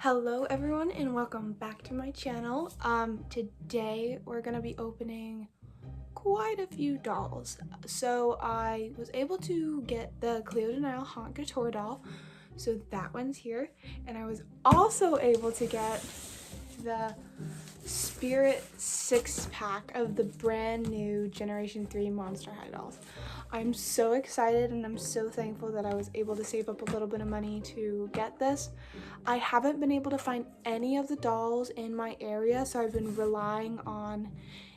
Hello everyone and welcome back to my channel. Today we're gonna be opening quite a few dolls. So I was able to get the Cleo de Nile Haute Couture doll, so that one's here, and I was also able to get the Spirit 6-pack of the brand new Generation 3 Monster High dolls. I'm so excited and I'm so thankful that I was able to save up a little bit of money to get this. I haven't been able to find any of the dolls in my area, so I've been relying on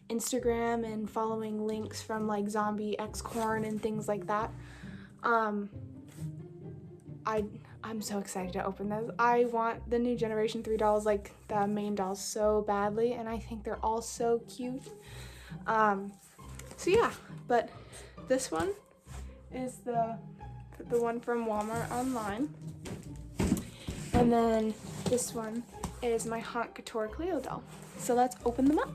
Instagram and following links from like Zombie X Corn and things like that. I'm so excited to open those. I want the new Generation 3 dolls, like the main dolls, so badly, and I think they're all so cute. So yeah, but this one is the one from Walmart online. And then this one is my Haute Couture Cleo doll. So let's open them up.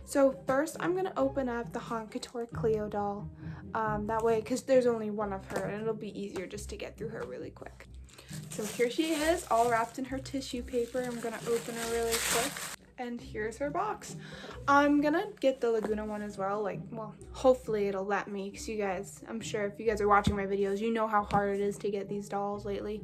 So first I'm gonna open up the Haute Couture Cleo doll. That way, because there's only one of her and it'll be easier just to get through her really quick. So here she is, all wrapped in her tissue paper. I'm gonna open her really quick. And here's her box. I'm gonna get the Laguna one as well. Well, hopefully it'll let me, because you guys, I'm sure if you guys are watching my videos, you know how hard it is to get these dolls lately.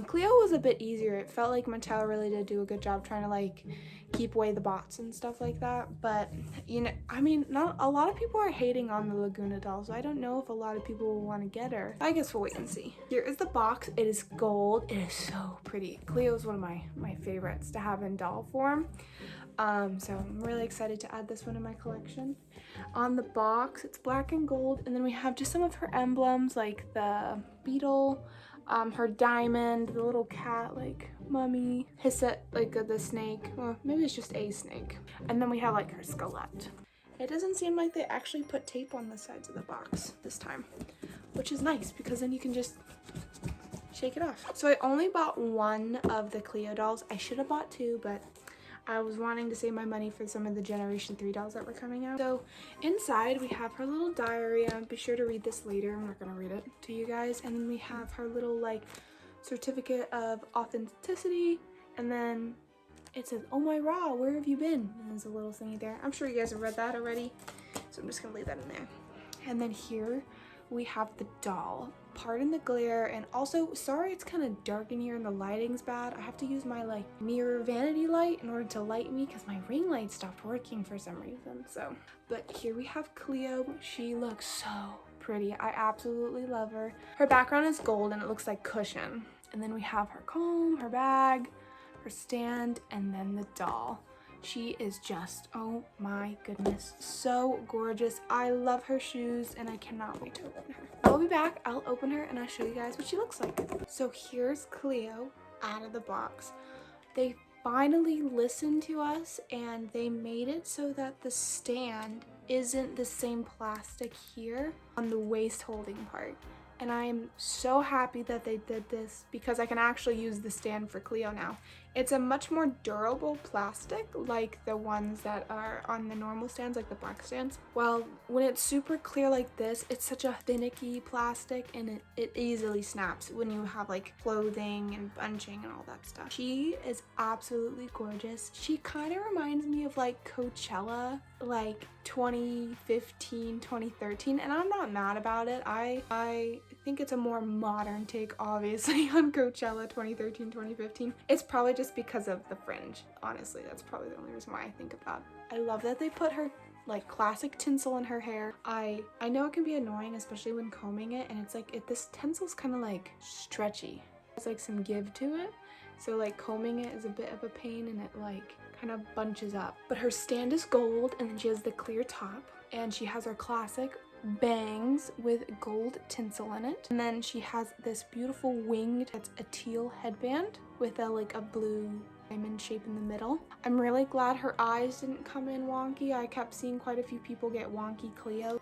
Cleo was a bit easier. It felt like Mattel really did do a good job trying to like keep away the bots and stuff like that. But you know, I mean, not a lot of people are hating on the Laguna doll, so I don't know if a lot of people will want to get her. I guess we'll wait and see. Here is the box. It is gold. It is so pretty. Cleo is one of my favorites to have in doll form. So I'm really excited to add this one in my collection. On the box, it's black and gold, and then we have just some of her emblems, like the beetle, her diamond, the little cat, like mummy, his set, like the snake, well, maybe it's just a snake, and then we have like her skelet. It doesn't seem like they actually put tape on the sides of the box this time, which is nice because then you can just shake it off. So I only bought one of the Cleo dolls. I should have bought two, but I was wanting to save my money for some of the Generation 3 dolls that were coming out. So inside we have her little diary. I'll be sure to read this later. I'm not going to read it to you guys. And then we have her little like certificate of authenticity. And then it says, "Oh my Ra, where have you been?" And there's a little thingy there. I'm sure you guys have read that already. So I'm just going to leave that in there. And then here we have the doll. Pardon the glare, and also sorry it's kind of dark in here and the lighting's bad. I have to use my like mirror vanity light in order to light me because my ring light stopped working for some reason. So, but here we have Cleo. She looks so pretty. I absolutely love her. Her background is gold and it looks like cushion. And then we have her comb, her bag, her stand, and then the doll. She is just, oh my goodness, so gorgeous. I love her shoes and I cannot wait to open her. I'll be back, I'll open her and I'll show you guys what she looks like. So here's Cleo out of the box. They finally listened to us and they made it so that the stand isn't the same plastic here on the waist holding part. And I am so happy that they did this because I can actually use the stand for Cleo now. It's a much more durable plastic, like the ones that are on the normal stands, like the black stands. Well, when it's super clear like this, it's such a finicky plastic and it easily snaps when you have like clothing and bunching and all that stuff. She is absolutely gorgeous. She kind of reminds me of like Coachella, like 2015, 2013, and I'm not mad about it. I think it's a more modern take, obviously, on Coachella 2013, 2015. It's probably just because of the fringe. Honestly, that's probably the only reason why I think of that. I love that they put her like classic tinsel in her hair. I know it can be annoying, especially when combing it, and it's like this tinsel's kind of like stretchy. There's like some give to it, so like combing it is a bit of a pain and it like kind of bunches up. But her stand is gold, and then she has the clear top, and she has her classic bangs with gold tinsel in it, and then she has this beautiful winged, it's a teal headband with a blue diamond shape in the middle. I'm really glad her eyes didn't come in wonky. I kept seeing quite a few people get wonky Cleo.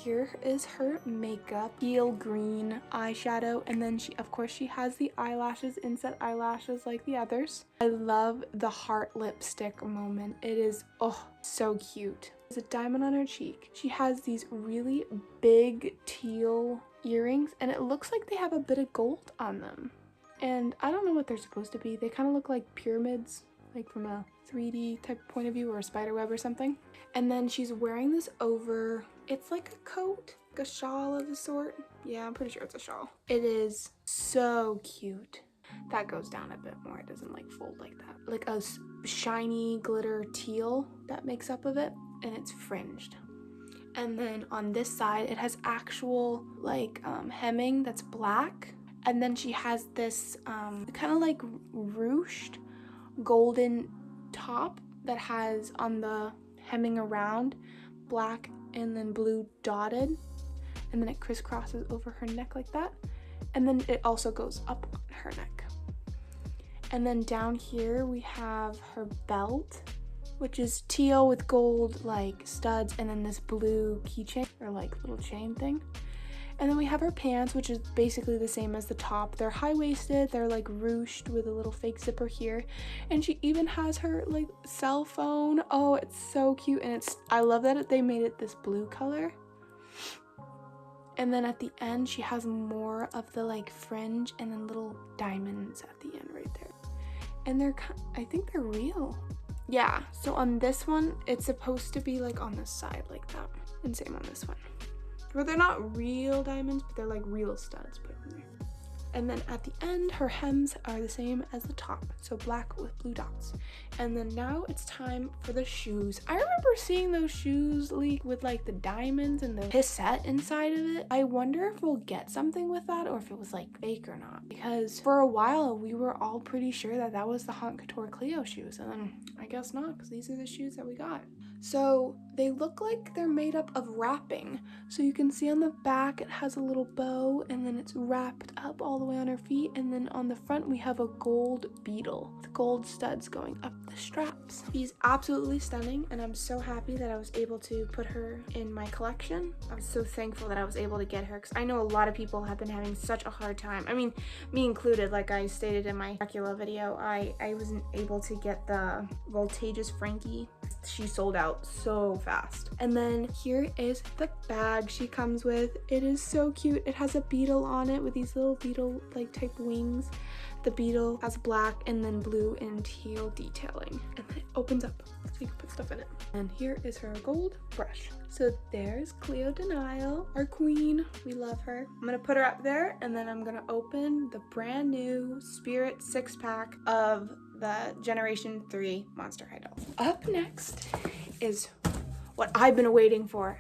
Here is her makeup, teal green eyeshadow, and then she has the eyelashes, inset eyelashes like the others. I love the heart lipstick moment. It is, oh, so cute. There's a diamond on her cheek. She has these really big teal earrings and it looks like they have a bit of gold on them. And I don't know what they're supposed to be. They kind of look like pyramids, like from a 3D type of point of view, or a spider web or something. And then she's wearing this over, it's like a coat, like a shawl of a sort. Yeah, I'm pretty sure it's a shawl. It is so cute. That goes down a bit more. It doesn't like fold like that. Like a shiny glitter teal that makes up of it, and it's fringed. And then on this side, it has actual like hemming that's black. And then she has this kind of like ruched golden top that has on the hemming around black and then blue dotted, and then it crisscrosses over her neck like that, and then it also goes up on her neck. And then down here we have her belt, which is teal with gold like studs, and then this blue keychain or like little chain thing. And then we have her pants, which is basically the same as the top. They're high-waisted, they're like ruched with a little fake zipper here. And she even has her like cell phone. Oh, it's so cute. And I love that they made it this blue color. And then at the end, she has more of the like fringe and then little diamonds at the end right there. And I think they're real. Yeah, so on this one, it's supposed to be like on the side like that. And same on this one. Well, they're not real diamonds, but they're like real studs put in there. And then at the end, her hems are the same as the top, so black with blue dots. And then now it's time for the shoes. I remember seeing those shoes leak with like the diamonds and the cassette inside of it. I wonder if we'll get something with that, or if it was like fake or not. Because for a while, we were all pretty sure that that was the Couture Cleo shoes. And then I guess not, because these are the shoes that we got. So they look like they're made up of wrapping. So you can see on the back it has a little bow, and then it's wrapped up all the way on her feet. And then on the front we have a gold beetle with gold studs going up the straps. She's absolutely stunning, and I'm so happy that I was able to put her in my collection. I'm so thankful that I was able to get her, because I know a lot of people have been having such a hard time. I mean, me included. Like I stated in my Dracula video, I wasn't able to get the Voltage's Frankie. She sold out so fast. And then here is the bag she comes with. It is so cute. It has a beetle on it with these little beetle like type wings. The beetle has black and then blue and teal detailing, and then it opens up so you can put stuff in it. And here is her gold brush. So there's Cleo de Nile, our queen. We love her. I'm gonna put her up there, and then I'm gonna open the brand new Spirit 6-pack of the Generation 3 Monster High dolls. Up next is what I've been waiting for.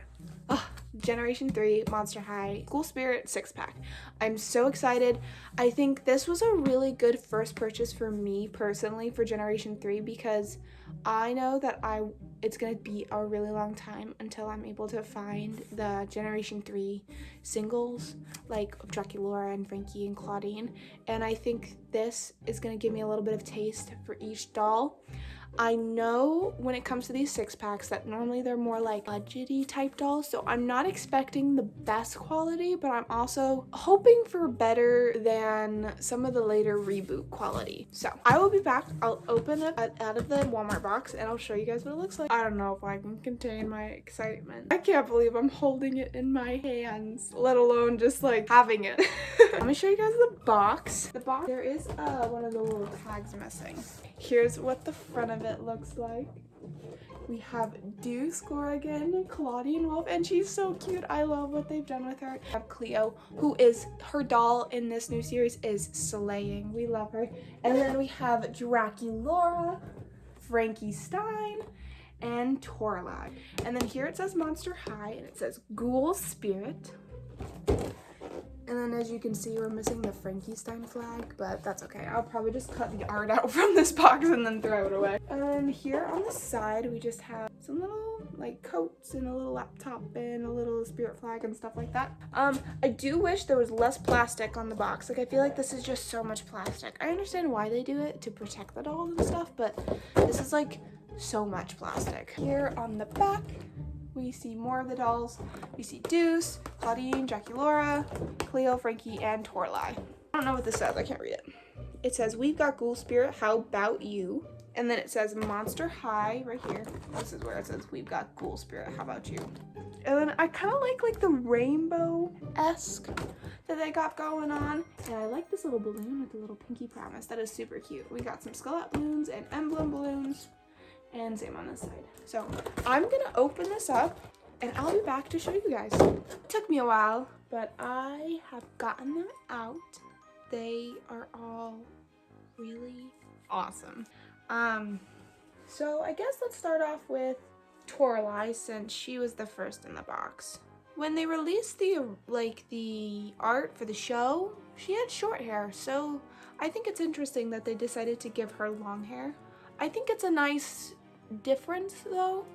Generation 3 Monster High Ghoul Spirit 6-pack. I'm so excited. I think this was a really good first purchase for me personally for Generation 3, because I know that it's gonna be a really long time until I'm able to find the Generation 3 singles like Dracula and Frankie and Claudine, and I think this is gonna give me a little bit of taste for each doll. I know when it comes to these 6-packs that normally they're more like budgety type dolls, so I'm not expecting the best quality, but I'm also hoping for better than some of the later reboot quality. So I will be back. I'll open it out of the Walmart box and I'll show you guys what it looks like. I don't know if I can contain my excitement. I can't believe I'm holding it in my hands, let alone just like having it. Let me show you guys the box. The box, there is one of the little tags missing. Here's what the front of it looks like. We have Deuce Corrigan, Claudine Wolf, and she's so cute. I love what they've done with her. We have Cleo, who is her doll in this new series is slaying. We love her. And then we have Dracula, Frankie Stein, and Toralei. And then here it says Monster High, and it says Ghoul Spirit. And then as you can see, we're missing the Frankenstein flag, but that's okay. I'll probably just cut the art out from this box and then throw it away. And here on the side, we just have some little like coats and a little laptop and a little spirit flag and stuff like that. I do wish there was less plastic on the box. Like I feel like this is just so much plastic. I understand why they do it, to protect the dolls and stuff, but this is like so much plastic. Here on the back, we see more of the dolls. We see Deuce, Claudine, Dracula, Cleo, Frankie, and Toralei. I don't know what this says. I can't read it. It says, "We've got Ghoul Spirit. How about you?" And then it says Monster High right here. This is where it says we've got Ghoul Spirit. How about you? And then I kind of like the rainbow-esque that they got going on. And I like this little balloon with the little pinky promise. That is super cute. We got some skull balloons and emblem balloons. And same on this side. So I'm gonna open this up and I'll be back to show you guys. It took me a while, but I have gotten them out. They are all really awesome. So I guess let's start off with Toralei, since she was the first in the box. When they released the art for the show, she had short hair, so I think it's interesting that they decided to give her long hair. I think it's a nice difference though.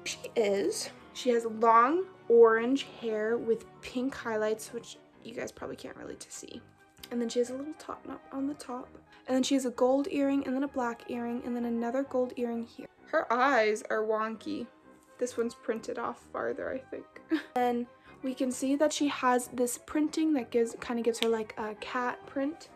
She has long orange hair with pink highlights, which you guys probably can't really see. And then she has a little top knot on the top. And then she has a gold earring and then a black earring and then another gold earring here. Her eyes are wonky. This one's printed off farther, I think. And we can see that she has this printing that kind of gives her like a cat print.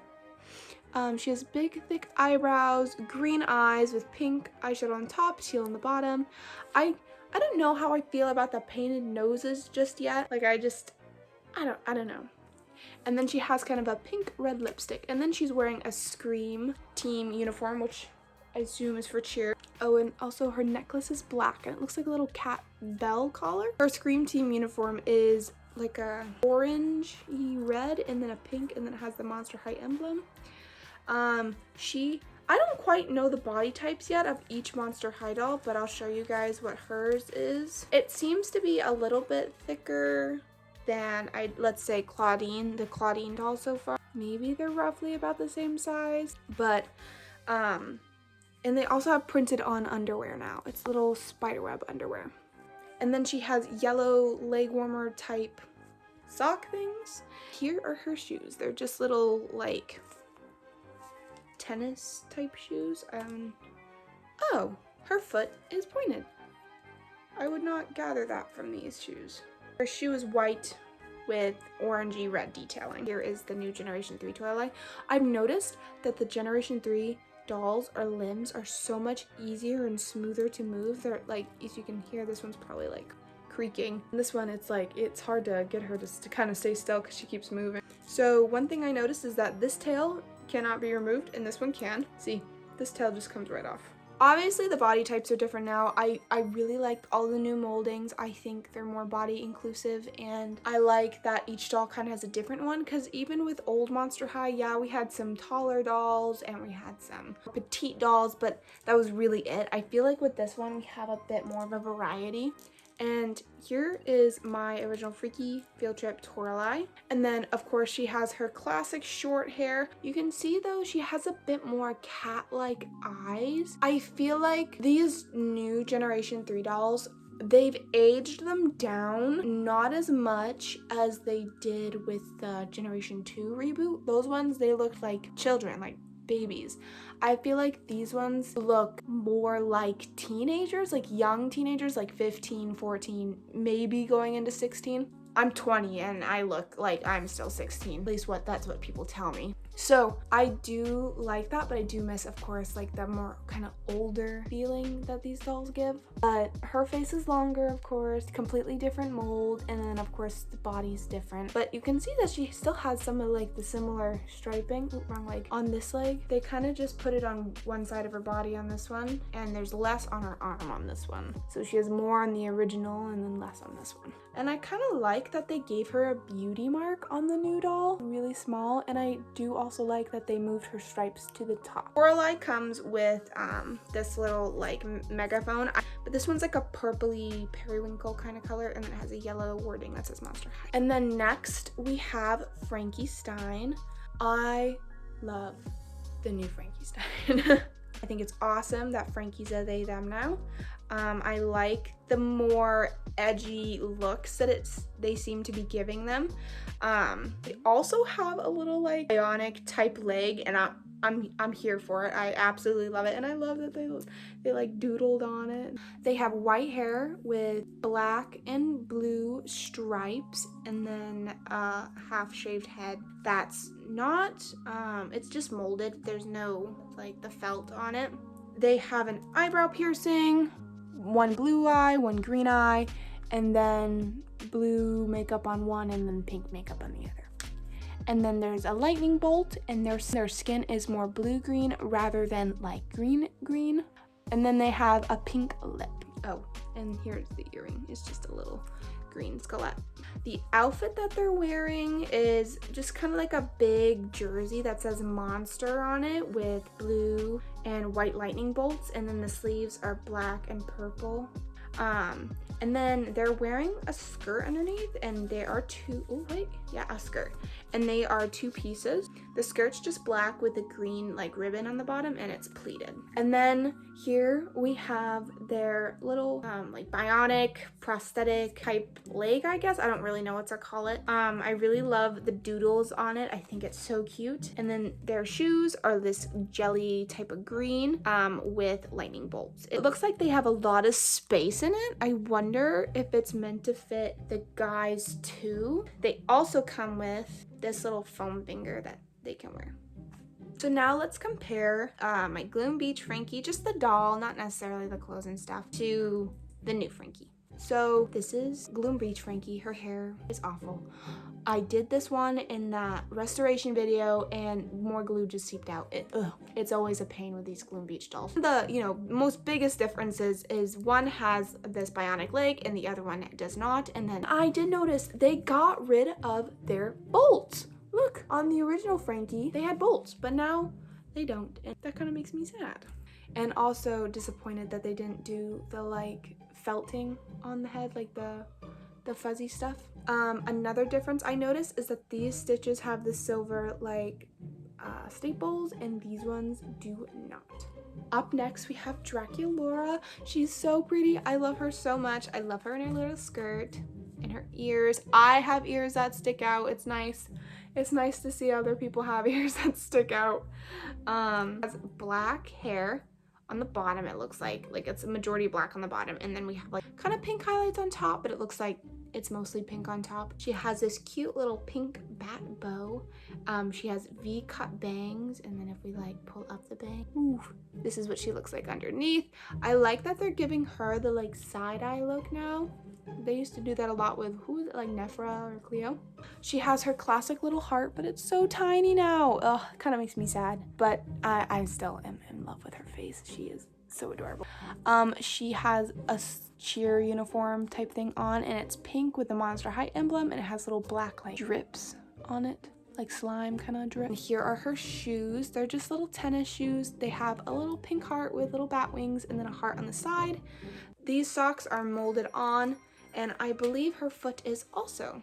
She has big, thick eyebrows, green eyes with pink eyeshadow on top, teal on the bottom. I don't know how I feel about the painted noses just yet. Like I don't know. And then she has kind of a pink red lipstick. And then she's wearing a Scream team uniform, which I assume is for cheer. Oh, and also her necklace is black and it looks like a little cat bell collar. Her Scream team uniform is like a orangey red and then a pink, and then it has the Monster High emblem. I don't quite know the body types yet of each Monster High doll, but I'll show you guys what hers is. It seems to be a little bit thicker than let's say the Claudine doll so far. Maybe they're roughly about the same size, but and they also have printed on underwear now. It's little spiderweb underwear. And then she has yellow leg warmer type sock things. Here are her shoes. They're just little like tennis type shoes. Oh, her foot is pointed. I would not gather that from these shoes. Her shoe is white with orangey red detailing. Here is the new Generation 3 Toralei. I've noticed that the Generation 3 dolls or limbs are so much easier and smoother to move. They're like, as you can hear, this one's probably like creaking. And this one, it's hard to get her to kind of stay still because she keeps moving. So one thing I noticed is that this tail cannot be removed and this one can. See, this tail just comes right off. Obviously the body types are different now. I really like all the new moldings. I think they're more body inclusive, and I like that each doll kind of has a different one, because even with old Monster High, yeah, we had some taller dolls and we had some petite dolls, but that was really it. I feel like with this one we have a bit more of a variety. And here is my original Freaky Field Trip Toralei. And then, of course, she has her classic short hair. You can see, though, she has a bit more cat-like eyes. I feel like these new Generation 3 dolls, they've aged them down, not as much as they did with the Generation 2 reboot. Those ones, they looked like children, like babies. I feel like these ones look more like teenagers, like young teenagers, like 15, 14, maybe going into 16. I'm 20 and I look like I'm still 16, at least that's what people tell me. So I do like that, but I do miss, of course, like the more kind of older feeling that these dolls give. But her face is longer, of course, completely different mold, and then of course the body's different. But you can see that she still has some of like the similar striping. Ooh, wrong leg. On this leg, they kind of just put it on one side of her body on this one, and there's less on her arm on this one. So she has more on the original and then less on this one. And I kind of like that they gave her a beauty mark on the new doll, really small, and I do also like that they moved her stripes to the top. Toralei comes with this little like megaphone, but this one's like a purpley periwinkle kind of color, and it has a yellow wording that says Monster High. And then next we have Frankie Stein. I love the new Frankie Stein. I think it's awesome that Frankie's a they them now. I like the more edgy looks that they seem to be giving them. They also have a little like bionic type leg, and I'm here for it. I absolutely love it, and I love that they like doodled on it. They have white hair with black and blue stripes, and then a half shaved head that's not it's just molded. There's no like the felt on it. they have an eyebrow piercing, one blue eye, one green eye, and then blue makeup on one and then pink makeup on the other. And then there's a lightning bolt, and their skin is more blue-green rather than like green. And then they have a pink lip. Oh, and here's the earring. It's just a little green skelet. The outfit that they're wearing is just kind of like a big jersey that says monster on it with blue and white lightning bolts, and then the sleeves are black and purple. And then they're wearing a skirt underneath, and they are a skirt. And they are 2 pieces. The skirt's just black with a green like ribbon on the bottom, and it's pleated. And then here we have their little like bionic prosthetic type leg, I guess. I don't really know what to call it. I really love the doodles on it. I think it's so cute. And then their shoes are this jelly type of green with lightning bolts. It looks like they have a lot of space in it. I wonder if it's meant to fit the guys too. They also come with this little foam finger that they can wear. So now let's compare my Gloom Beach Frankie, just the doll, not necessarily the clothes and stuff, to the new Frankie. So this is Gloom Beach Frankie. Her hair is awful. I did this one in that restoration video and more glue just seeped out. It's always a pain with these Gloom Beach dolls. The most biggest differences is one has this bionic leg and the other one does not. And then I did notice they got rid of their bolts. Look, on the original Frankie, they had bolts, but now they don't. And that kind of makes me sad. And also disappointed that they didn't do the like felting on the head, like the fuzzy stuff. Another difference I noticed is that these stitches have the silver like staples and these ones do not. Up next we have Draculaura. She's so pretty. I love her so much. I love her in her little skirt and her ears. I have ears that stick out. It's nice. It's nice to see other people have ears that stick out. Has black hair on the bottom. It looks like it's a majority black on the bottom, and then we have like kind of pink highlights on top, but it looks like it's mostly pink on top. She has this cute little pink bat bow. She has V-cut bangs, and then if we like pull up the bang, this is what she looks like underneath. I like that they're giving her the like side-eye look now. They used to do that a lot with, who is it, like Nephra or Cleo? She has her classic little heart, but it's so tiny now. Ugh, kind of makes me sad, but I still am in love with her face. She is so adorable. She has a cheer uniform type thing on, and it's pink with the Monster High emblem, and it has little black like drips on it, like slime kind of drip. And here are her shoes. They're just little tennis shoes. They have a little pink heart with little bat wings and then a heart on the side. These socks are molded on, and I believe her foot is also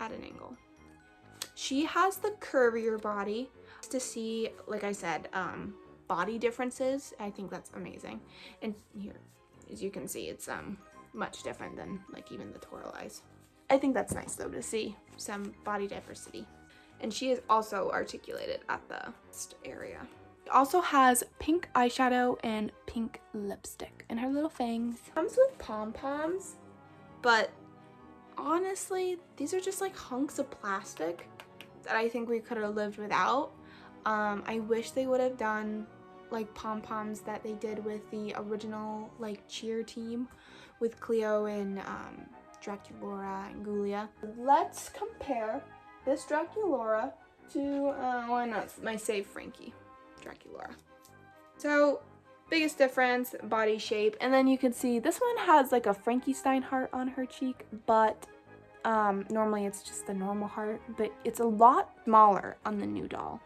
at an angle. She has the curvier body. To see, like I said, body differences, I think that's amazing. And here, as you can see, it's much different than like even the Toralei's. I think that's nice though to see some body diversity. And she is also articulated at the area. She also has pink eyeshadow and pink lipstick and her little fangs. Comes with pom-poms, but honestly, these are just like hunks of plastic that I think we could have lived without. I wish they would have done like pom-poms that they did with the original like cheer team with Cleo and Draculaura and Ghoulia. Let's compare this Draculaura to why not my save Frankie Draculaura. So biggest difference, body shape, and then you can see this one has like a Frankenstein heart on her cheek, but normally it's just the normal heart, but it's a lot smaller on the new doll.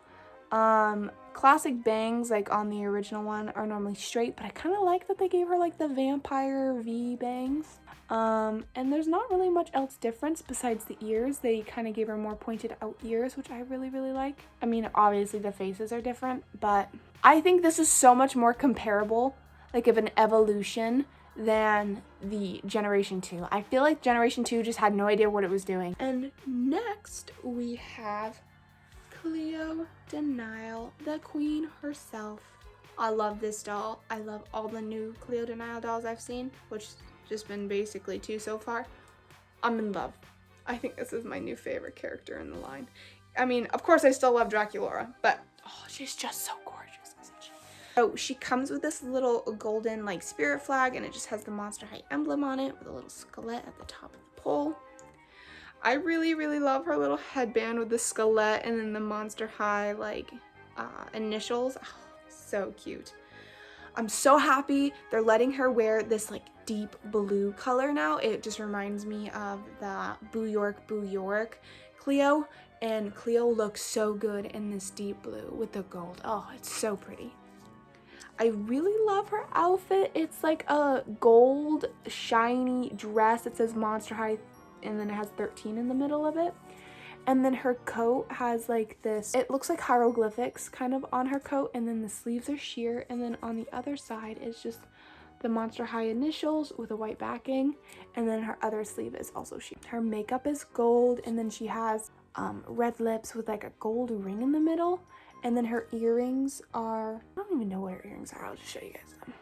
Classic bangs like on the original one are normally straight, but I kind of like that they gave her like the vampire V bangs. And there's not really much else difference besides the ears. They kind of gave her more pointed out ears, which I really like. I mean, obviously the faces are different, but I think this is so much more comparable, like of an evolution, than the Generation 2. I feel like Generation 2 just had no idea what it was doing. And next we have Cleo de Nile, the queen herself. I love this doll. I love all the new Cleo de Nile dolls I've seen, which just been basically 2 so far. I'm in love. I think this is my new favorite character in the line. I mean, of course I still love Draculaura, but oh, she's just so gorgeous, isn't she? So she comes with this little golden like spirit flag, and it just has the Monster High emblem on it with a little skeleton at the top of the pole. I really, really love her little headband with the skeleton and then the Monster High like initials. Oh, so cute. I'm so happy they're letting her wear this like deep blue color now. It just reminds me of the Boo York Cleo, and Cleo looks so good in this deep blue with the gold. Oh, it's so pretty. I really love her outfit. It's like a gold shiny dress. It says Monster High and then it has 13 in the middle of it. And then her coat has like this, it looks like hieroglyphics kind of on her coat, and then the sleeves are sheer, and then on the other side is just the Monster High initials with a white backing, and then her other sleeve is also sheer. Her makeup is gold, and then she has red lips with like a gold ring in the middle, and then her earrings are, I don't even know what her earrings are, I'll just show you guys them.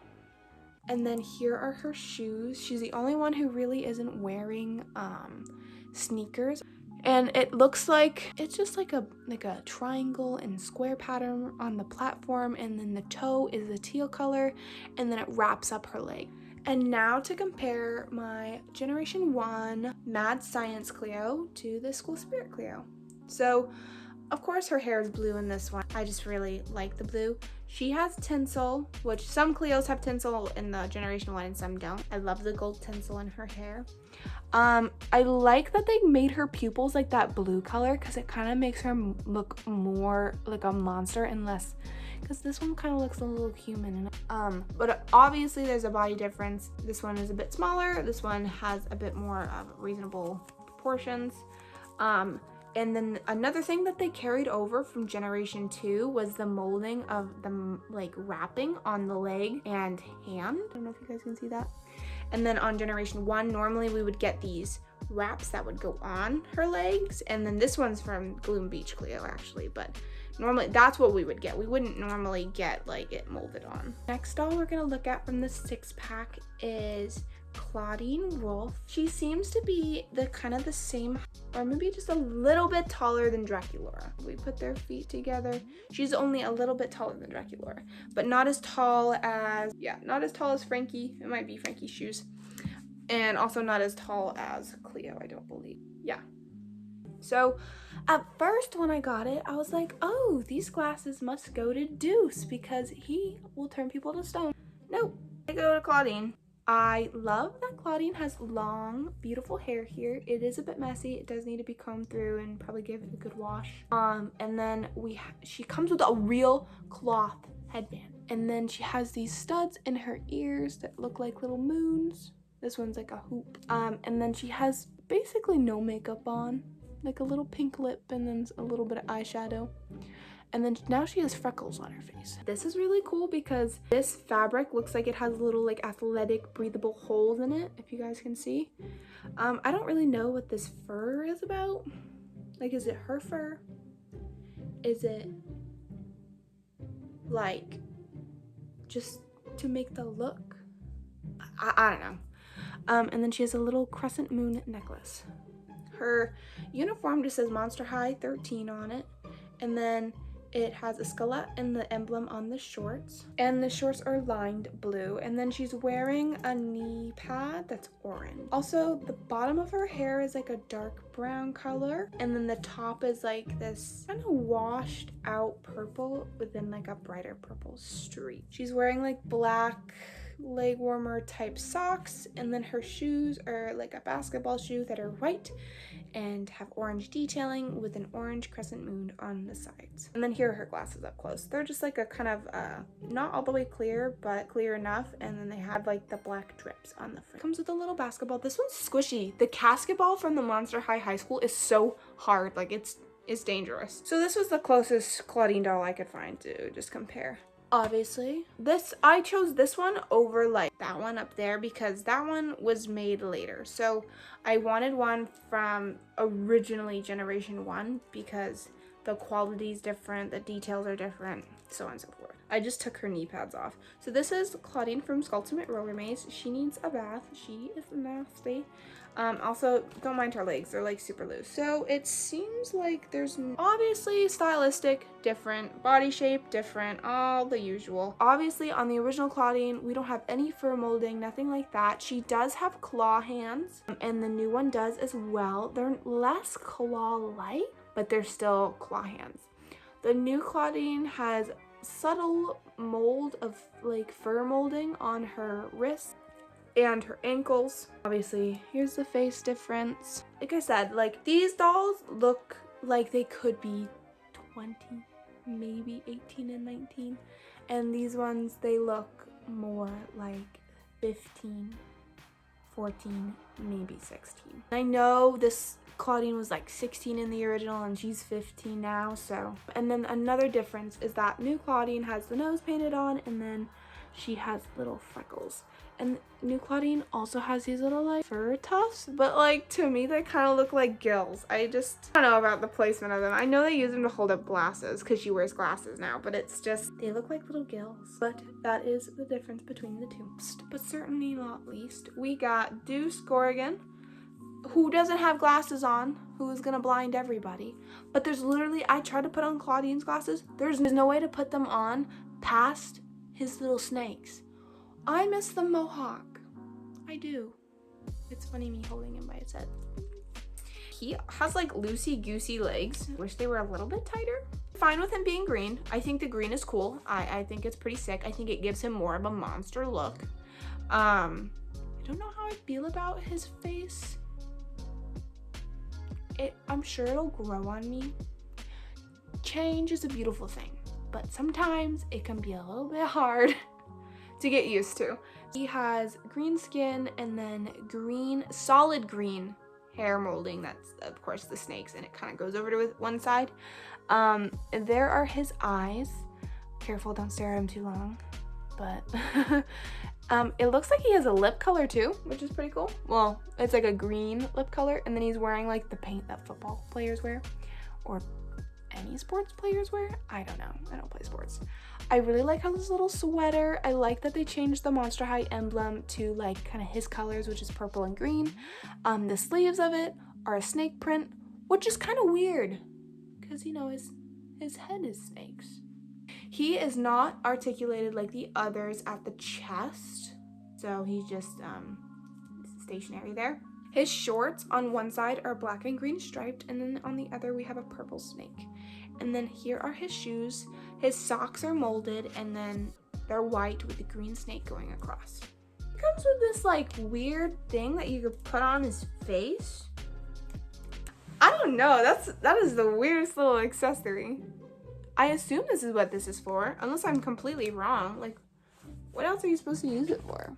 And then here are her shoes. She's the only one who really isn't wearing sneakers. And it looks like it's just like a triangle and square pattern on the platform, and then the toe is a teal color, and then it wraps up her leg. And now to compare my Generation 1 Mad Science Cleo to the School Spirit Cleo. So of course her hair is blue in this one. I just really like the blue. She has tinsel, which some Cleos have tinsel in the Generation 1 and some don't. I love the gold tinsel in her hair. I like that they made her pupils like that blue color because it kind of makes her look more like a monster and less, because this one kind of looks a little human. But obviously there's a body difference. This one is a bit smaller. This one has a bit more reasonable proportions. And then another thing that they carried over from Generation 2 was the molding of the like wrapping on the leg and hand. I don't know if you guys can see that. And then on Generation 1, normally we would get these wraps that would go on her legs. And then this one's from Gloom Beach Cleo actually, but normally that's what we would get. We wouldn't normally get like it molded on. Next doll we're gonna look at from the 6-pack is Claudine Wolf. She seems to be the kind of the same, or maybe just a little bit taller than Draculaura. We put their feet together. She's only a little bit taller than Draculaura, but not as tall as, not as tall as Frankie. It might be Frankie's shoes. And also not as tall as Cleo, I don't believe. Yeah. So at first when I got it, I was like, oh, these glasses must go to Deuce because he will turn people to stone. Nope, they go to Claudine. I love that Claudine has long, beautiful hair here. It is a bit messy. It does need to be combed through and probably give it a good wash. And then she comes with a real cloth headband. And then she has these studs in her ears that look like little moons. This one's like a hoop. And then she has basically no makeup on, like a little pink lip and then a little bit of eyeshadow. And then now she has freckles on her face. This is really cool because this fabric looks like it has little like athletic breathable holes in it, if you guys can see. I don't really know what this fur is about. Like, is it her fur? Is it like just to make the look? I don't know. And then she has a little crescent moon necklace. Her uniform just says Monster High 13 on it. And then it has a skeleton and the emblem on the shorts. And the shorts are lined blue. And then she's wearing a knee pad that's orange. Also, the bottom of her hair is like a dark brown color. And then the top is like this kind of washed out purple within like a brighter purple streak. She's wearing like black leg warmer type socks. And then her shoes are like a basketball shoe that are white and have orange detailing with an orange crescent moon on the sides. And then here are her glasses up close. They're just like a kind of, not all the way clear, but clear enough. And then they have like the black drips on the front. Comes with a little basketball. This one's squishy. The casket ball from the Monster High School is so hard. Like it's dangerous. So this was the closest Claudine doll I could find to just compare. Obviously, I chose this one over like that one up there because that one was made later. So I wanted one from originally Generation 1 because the quality is different, the details are different, so on and so forth. I just took her knee pads off. So this is Claudine from Skulltimate Roller Maze. She needs a bath. She is nasty. Also, don't mind her legs, they're like super loose. So it seems like there's obviously stylistic, different, body shape, different, all the usual. Obviously on the original Claudine, we don't have any fur molding, nothing like that. She does have claw hands, and the new one does as well. They're less claw-like, but they're still claw hands. The new Claudine has subtle mold of like fur molding on her wrists and her ankles. Obviously, here's the face difference. Like I said, like these dolls look like they could be 20, maybe 18 and 19. And these ones, they look more like 15, 14, maybe 16. I know this Claudine was like 16 in the original and she's 15 now, so. And then another difference is that new Claudine has the nose painted on, and then she has little freckles. And new Claudine also has these little like fur tufts, but like to me they kind of look like gills. I don't know about the placement of them. I know they use them to hold up glasses because she wears glasses now, but it's just, they look like little gills. But that is the difference between the two. But certainly not least, we got Deuce Gorgon, who doesn't have glasses on, who is gonna blind everybody. But there's literally, I tried to put on Claudine's glasses, there's no way to put them on past his little snakes. I miss the mohawk. I do. It's funny me holding him by his head. He has like loosey-goosey legs. Wish they were a little bit tighter. Fine with him being green. I think the green is cool. I think it's pretty sick. I think it gives him more of a monster look. I don't know how I feel about his face. I'm sure it'll grow on me. Change is a beautiful thing, but sometimes it can be a little bit hard to get used to. He has green skin and then green, solid green hair molding. That's of course the snakes, and it kind of goes over to one side. There are his eyes. Careful, don't stare at him too long. But it looks like he has a lip color too, which is pretty cool. Well, it's like a green lip color, and then he's wearing like the paint that football players wear, or any sports players wear. I don't know, I don't play sports. I really like how this little sweater, I like that they changed the Monster High emblem to like kind of his colors, which is purple and green. The sleeves of it are a snake print, which is kind of weird because, you know, his head is snakes. He is not articulated like the others at the chest, so he's just stationary there. His shorts on one side are black and green striped, and then on the other we have a purple snake. And then here are his shoes. His socks are molded, and then they're white with the green snake going across. It comes with this like weird thing that you could put on his face. I don't know, that is the weirdest little accessory. I assume this is what this is for, unless I'm completely wrong. Like, what else are you supposed to use it for?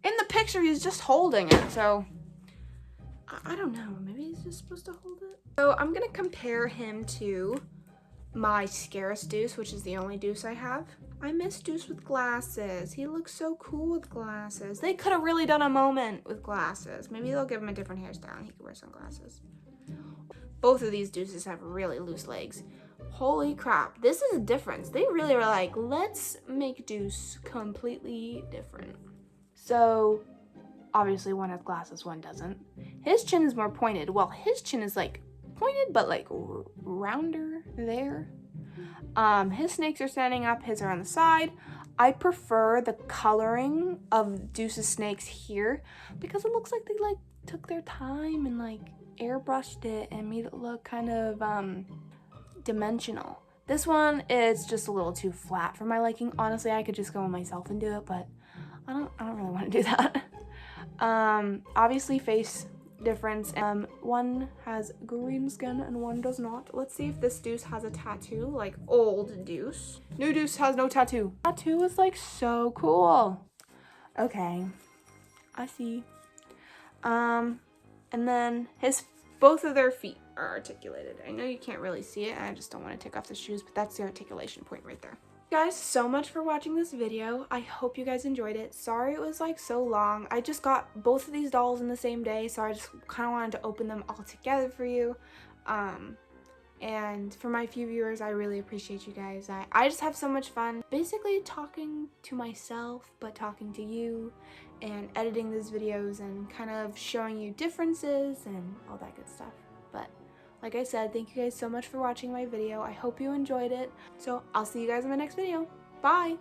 In the picture, he's just holding it, so I don't know. Maybe he's just supposed to hold it. So I'm gonna compare him to my Scarus Deuce, which is the only Deuce I have. I miss Deuce with glasses. He looks so cool with glasses. They could have really done a moment with glasses. Maybe they'll give him a different hairstyle and he could wear sunglasses. Both of these Deuces have really loose legs. Holy crap, this is a difference. They really were like, let's make Deuce completely different. So obviously one has glasses, one doesn't. His chin is more pointed. Well, his chin is like pointed, but like rounder there. His snakes are standing up, his are on the side. I prefer the coloring of Deuce's snakes here because it looks like they like took their time and like airbrushed it and made it look kind of dimensional. This one is just a little too flat for my liking. Honestly, I could just go on myself and do it, but I don't really want to do that. Obviously face difference. One has green skin and one does not. Let's see if this Deuce has a tattoo, like old Deuce. New Deuce has no tattoo. Tattoo is like so cool. Okay, I see. And then both of their feet are articulated. I know you can't really see it, and I just don't want to take off the shoes, but that's the articulation point right there. Guys, so much for watching this video. I hope you guys enjoyed it. Sorry it was like so long. I just got both of these dolls in the same day, so I just kind of wanted to open them all together for you. And for my few viewers, I really appreciate you guys. I just have so much fun basically talking to myself, but talking to you and editing these videos and kind of showing you differences and all that good stuff. But like I said, thank you guys so much for watching my video. I hope you enjoyed it. So I'll see you guys in my next video. Bye!